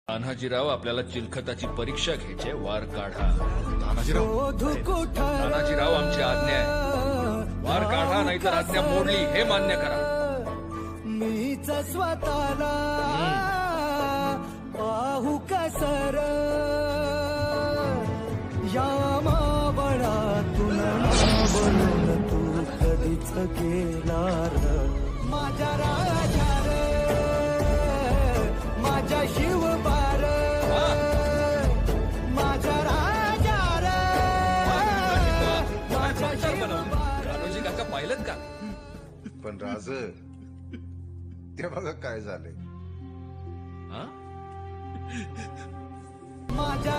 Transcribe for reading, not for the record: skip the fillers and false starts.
तान्हाजीराव, आपल्याला चिलखताची परीक्षा घ्यायची, वार काढा. तान्हाजीराव, आमची आज्ञा आहे, वार काढा, नाहीतर आज्ञा मोडली हे मान्य करा. मीच स्वतःला पाहू कसर या मावळातून बनून तू कधीच गेला र माझ्या राजा रे, माझ्या शिवबार, माझ्या राजा रे, माझ्या शिवबार. राघोजी काका पाहिलं का? पण राज, ते बघा काय झाले. हा? माझ्या